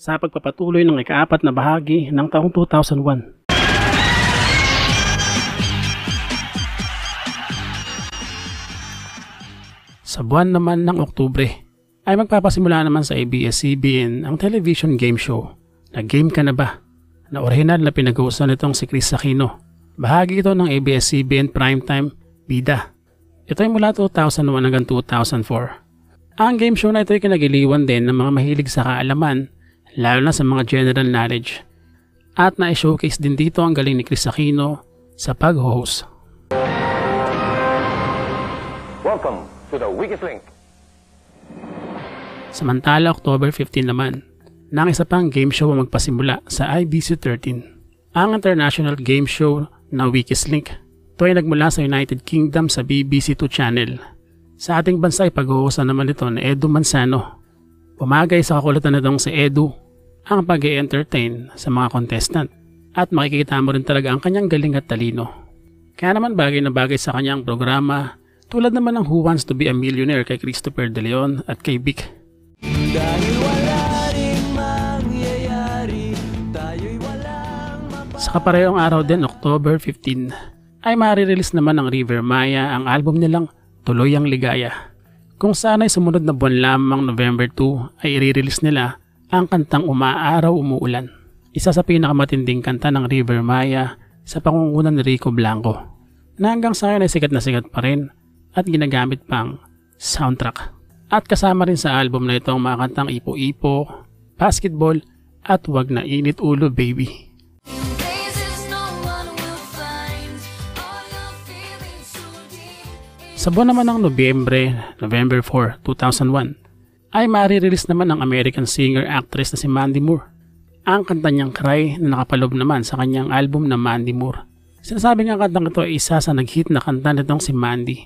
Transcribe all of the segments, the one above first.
sa pagpapatuloy ng ika-4 na bahagi ng taong 2001. Sa buwan naman ng Oktubre ay magpapasimula naman sa ABS-CBN ang television game show na Game Ka Na Ba, na orihinal na pinag-uusan nitong si Chris Aquino. Bahagi ito ng ABS-CBN Primetime Bida. Ito ay mula 2001 hanggang 2004. Ang game show na ito ay kinagiliwan din ng mga mahilig sa kaalaman, lalo na sa mga general knowledge. At na-showcase din dito ang galing ni Chris Aquino sa pag-host. Welcome to the Weakest Link. Samantala, October 15 naman, nang isa pang game show ang magpasimula sa IBC13. Ang international game show na Weakest Link. Ito ay nagmula sa United Kingdom sa BBC2 channel. Sa ating bansa ay pag-uusan naman ito ni Edu Manzano. Pumagay sa kakulatan nitong si Edu ang pag-i-entertain sa mga contestant at makikita mo rin talaga ang kanyang galing at talino. Kaya naman bagay na bagay sa kanyang programa, tulad naman ng Who Wants to Be a Millionaire kay Christopher De Leon at kay Vic. Dahil wala rin mangyayari, tayo'y walang Sa kaparehong araw din, October 15, ay marirelease naman ng River Maya ang album nilang Tuloy Ang Ligaya. Kung saan ay sumunod na buwan lamang November 2 ay i-release nila ang kantang Umaaraw Umuulan. Isa sa pinakamatinding kanta ng River Maya sa pangunguna ni Rico Blanco, na hanggang sa ngayon ay sikat na sikat pa rin at ginagamit pang soundtrack. At kasama rin sa album na ito ang mga kantang Ipo-Ipo, Basketball at Wag Na Init Ulo Baby. Sa buwan naman ng November 4, 2001, ay marirelease naman ng American singer-actress na si Mandy Moore ang kanta niyang Cry na nakapalob naman sa kanyang album na Mandy Moore. Sinasabi nga ang kantang ito ay isa sa nag-hit na kanta nitong si Mandy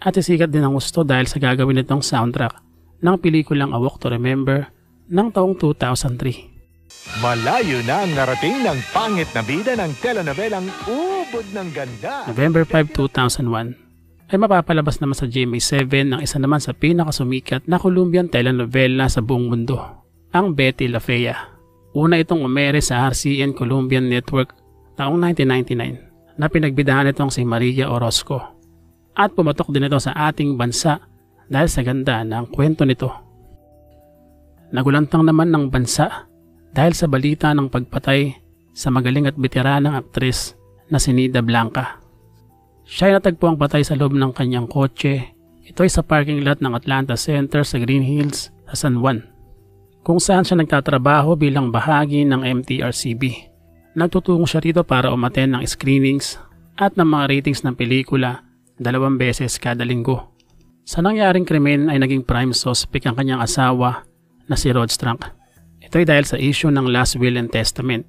at isikat din ang gusto dahil sa gagawin nitong soundtrack ng pelikulang A Walk to Remember ng taong 2003. Malayo na ang narating ng pangit na bida ng telenovelang Ubod ng Ganda. November 5, 2001 ay mapapalabas naman sa GMA7 ang isa naman sa pinakasumikat na Colombian telenovela sa buong mundo, ang Betty La Fea. Una itong umere sa RCN Colombian Network taong 1999 na pinagbidahan itong si Maria Orozco. At pumatok din ito sa ating bansa dahil sa ganda ng kwento nito. Nagulantang naman ng bansa dahil sa balita ng pagpatay sa magaling at veteranang aktres na si Nida Blanca. Siya ay natagpuang patay sa loob ng kanyang kotse. Ito ay sa parking lot ng Atlanta Center sa Green Hills sa San Juan, kung saan siya nagtatrabaho bilang bahagi ng MTRCB. Nagtutungo siya rito para umattend ng screenings at ng mga ratings ng pelikula 2 beses kada linggo. Sa nangyaring krimen ay naging prime suspect ang kanyang asawa na si Rod Strunk. Ito ay dahil sa issue ng Last Will and Testament,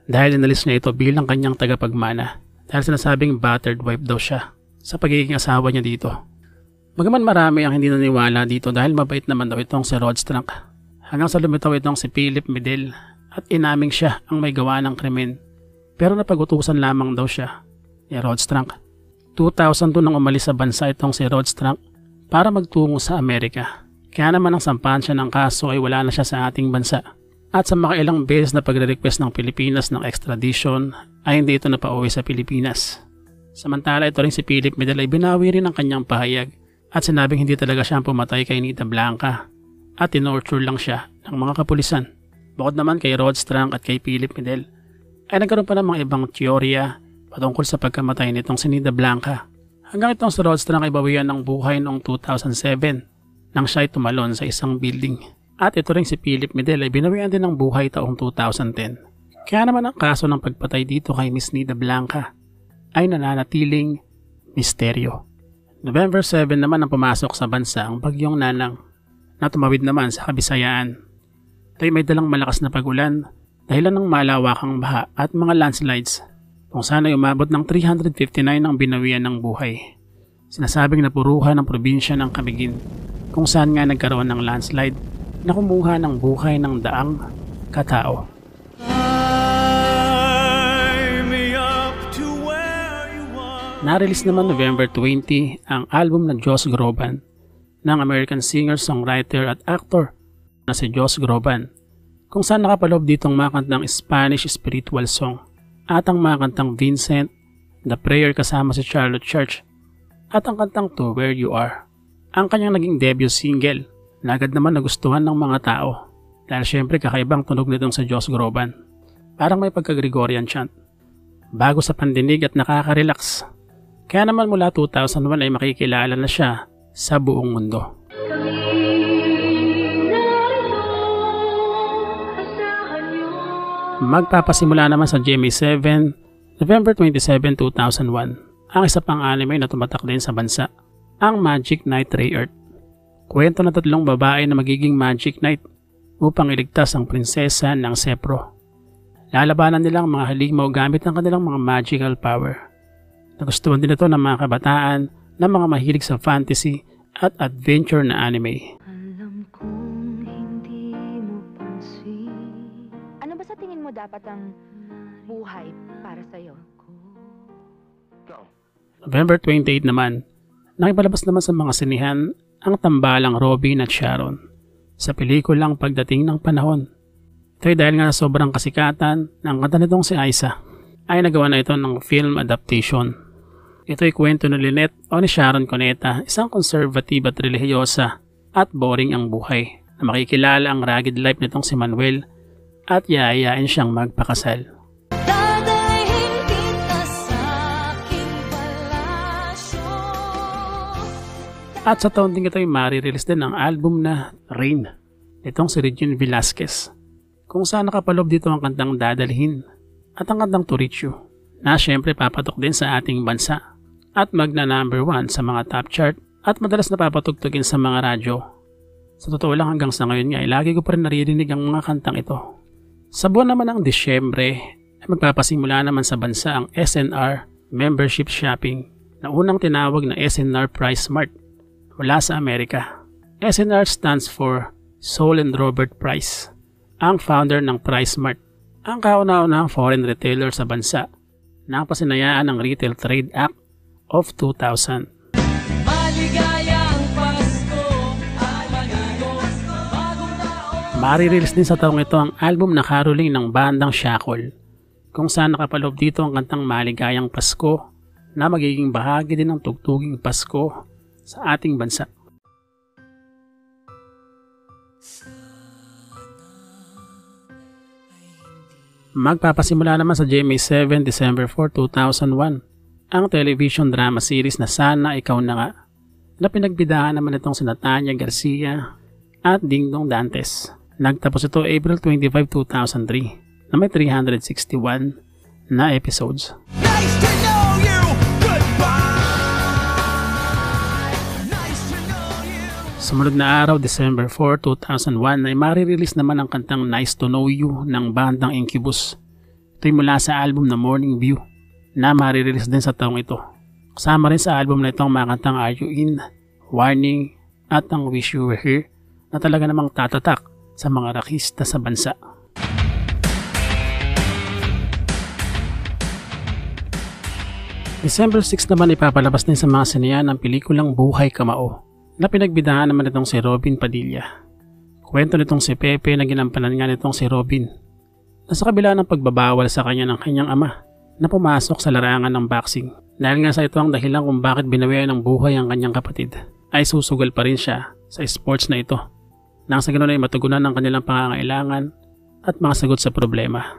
dahil inalis niya ito bilang kanyang tagapagmana dahil sinasabing battered wife daw siya sa pagiging asawa niya dito. Bagaman marami ang hindi naniwala dito dahil mabait naman daw itong si Rod Strunk, hanggang sa lumitaw itong si Philip Medel at inaming siya ang may gawa ng krimen, pero napag-utusan lamang daw siya ni Rod Strunk. 2002 nang umalis sa bansa itong si Rod Strunk para magtungo sa Amerika. Kaya naman ang sampahan siya ng kaso ay wala na siya sa ating bansa. At sa makailang beses na pagre-request ng Pilipinas ng extradition ay hindi ito napauwi sa Pilipinas. Samantala ito rin si Philip Medel ay binawi rin ang kanyang pahayag at sinabing hindi talaga siya ang pumatay kay Nida Blanca at tinorture lang siya ng mga kapulisan. Bukod naman kay Rod Strunk at kay Philip Medel ay nagkaroon pa ng mga ibang teorya patungkol sa pagkamatay nitong si Nida Blanca. Hanggang itong si Rod Strunk ay bawian ng buhay noong 2007 nang siya ay tumalon sa isang building. At ito rin si Philip Medel ay binawian din ng buhay taong 2010. Kaya naman ang kaso ng pagpatay dito kay Miss Nida Blanca ay nananatiling misteryo. November 7 naman ang pumasok sa bansa ang bagyong Nanang na tumawid naman sa Kabisayaan. Ito ay may dalang malakas na pag-ulan dahilan ng malawakang baha at mga landslides kung saan ay umabot ng 359 ang binawian ng buhay. Sinasabing napuruhan ng probinsya ng Camiguin kung saan nga nagkaroon ng landslide na kumuha ng buhay ng daang katao. Na-release naman November 20 ang album ng Josh Groban ng American singer, songwriter at actor na si Josh Groban, kung saan nakapaloob ditong mga kantang Spanish spiritual song at ang mga kantang Vincent, The Prayer kasama si Charlotte Church at ang kantang To Where You Are. Ang kanyang naging debut single na agad naman nagustuhan ng mga tao dahil syempre kakaibang tunog nitong sa Josh Groban. Parang may pagka-Gregorian chant. Bago sa pandinig at nakaka-relax. Kaya naman mula 2001 ay makikilala na siya sa buong mundo. Magpapasimula naman sa GMA7, November 27, 2001, ang isa pang anime na tumatak din sa bansa, ang Magic Knight Rayert. Kwento na tatlong babae na magiging Magic Knight upang iligtas ang prinsesa ng Sepro. Lalabanan nilang mga halimaw gamit ang kanilang mga magical power. Nagustuhan din ito ng mga kabataan na mga mahilig sa fantasy at adventure na anime. Alam kong hindi mo pansin. Ano ba sa tingin mo dapat ang buhay para sa'yo? November 28 naman, nakipalabas naman sa mga sinihan ang tambalang Robin at Sharon sa pelikulang Pagdating ng Panahon. Ito'y dahil nga sobrang kasikatan ng kanta nitong si Aiza, ay nagawa na ito ng film adaptation. Ito'y kwento ni Lynette o ni Sharon Cuneta, isang conservative at relihiyosa at boring ang buhay na makikilala ang rugged life nitong si Manuel at yayayain siyang magpakasal. At sa taon din ito'y marirelease din ang album na Rain nitong si Regine Velasquez, kung saan nakapaloob dito ang kantang Dadalhin at ang kantang To Reach You na syempre papatok din sa ating bansa at magna number 1 sa mga top chart at madalas napapatugtugin sa mga radyo. Sa totoo lang hanggang sa ngayon nga ay lagi ko pa rin naririnig ang mga kantang ito. Sa buwan naman ng Disyembre ay magpapasimula naman sa bansa ang SNR Membership Shopping na unang tinawag na SNR Price Mart mula sa Amerika. SNR stands for Saul and Robert Price, ang founder ng Price Mart, ang kauna-unahang foreign retailer sa bansa na pasinayaan ng Retail Trade Act of 2000. Maligayang Pasko at maligos bagong taon. Marirelease din sa taong ito ang album na caroling ng bandang Shackle, kung saan nakapaloob dito ang kantang Maligayang Pasko na magiging bahagi din ng tugtuging Pasko sa ating bansa. Magpapasimula naman sa GMA7 December 4, 2001 ang television drama series na Sana Ikaw Na Nga na pinagbidahan naman itong si Tanya Garcia at Dingdong Dantes. Nagtapos ito April 25, 2003 na may 361 na episodes. Nice to know you. Goodbye. Nice to know you. Sumunod na araw, December 4, 2001 ay marirelease naman ang kantang Nice to Know You ng bandang Incubus. Ito'y mula sa album na Morning View na marirelease din sa taong ito. Kasama rin sa album na ito ang mga kantang Are You In, Warning at ang Wish You Were Here na talaga namang tatatak sa mga rakista sa bansa. December 6 naman ipapalabas din sa mga sinehan ang pelikulang Buhay Kamao na pinagbidahan naman itong si Robin Padilla. Kwento nitong si Pepe na ginampanan nga nitong si Robin na sa kabila ng pagbabawal sa kanya ng kanyang ama na pumasok sa larangan ng boxing. Dahil nga sa ito ang dahilan kung bakit binawian ng buhay ang kanyang kapatid, ay susugal pa rin siya sa sports na ito nang sa ganoon ay matugunan ng kanilang pangangailangan at mga sagot sa problema.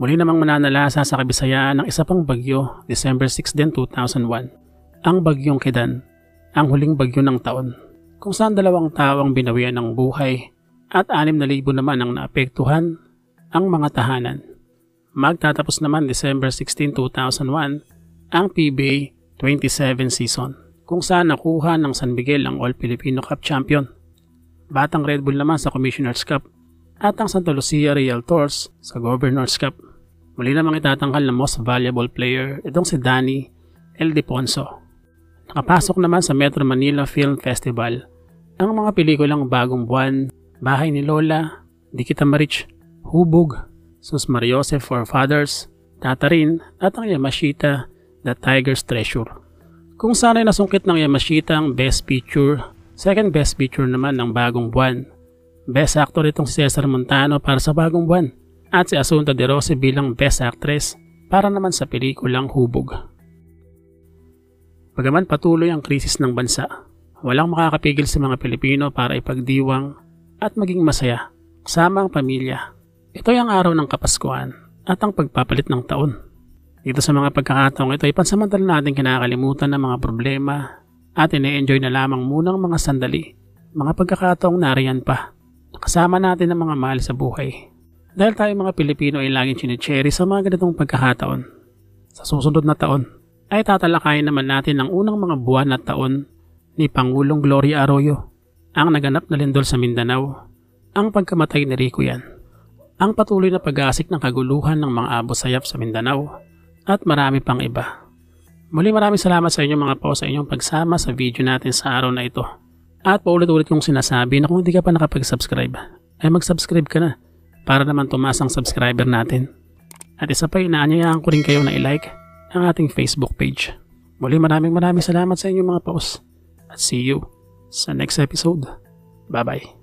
Muli namang mananalasa sa Kabisayaan ng isa pang bagyo, December 6 din 2001, ang Bagyong Kidan, ang huling bagyo ng taon, kung saan 2 tao ang binawian ng buhay at 6,000 naman ang naapektuhan ang mga tahanan. Magtatapos naman December 16, 2001 ang PBA 27 season, kung saan nakuha ng San Miguel ang All Filipino Cup Champion, Batang Red Bull naman sa Commissioner's Cup at ang Santa Lucia Realtors sa Governor's Cup. Muli namang itatangkal na most valuable player itong si Danny El Deponso. Nakapasok naman sa Metro Manila Film Festival ang mga pelikulang Bagong Buwan, Bahay ni Lola, Di Kita Ma-Reach, Hubog, Sus Mariosep for Fathers, Tatarin at ang Yamashita, The Tiger's Treasure. Kung saan ay nasungkit ng Yamashita ang Best Picture, second Best Picture naman ng Bagong Buwan, Best Actor itong si Cesar Montano para sa Bagong Buwan at si Asunta De Rossi bilang Best Actress para naman sa pelikulang Hubog. Bagaman patuloy ang krisis ng bansa, walang makakapigil sa mga Pilipino para ipagdiwang at maging masaya kasama ang pamilya. Ito'y ang araw ng Kapaskuhan at ang pagpapalit ng taon. Dito sa mga pagkakataong ito ay pansamantala natin kinakalimutan ng mga problema at ine-enjoy na lamang munang mga sandali, mga pagkakataong nariyan pa. Kasama natin ang mga mahal sa buhay. Dahil tayo mga Pilipino ay laging chinicherry sa mga ganitong pagkakataon. Sa susunod na taon ay tatalakayin naman natin ang unang mga buwan at taon ni Pangulong Gloria Arroyo, ang naganap na lindol sa Mindanao, ang pagkamatay ni Rico Yan, ang patuloy na pag-aasik ng kaguluhan ng mga Abu Sayyaf sa Mindanao, at marami pang iba. Muli maraming salamat sa inyo mga po sa inyong pagsama sa video natin sa araw na ito. At paulit-ulit kong sinasabi na kung hindi ka pa nakapag-subscribe, ay mag-subscribe ka na para naman tumaas ang subscriber natin. At isa pa, inaanyayahan ko rin kayo na i-like ang ating Facebook page. Muli maraming salamat sa inyo mga paus. At see you sa next episode. Bye-bye.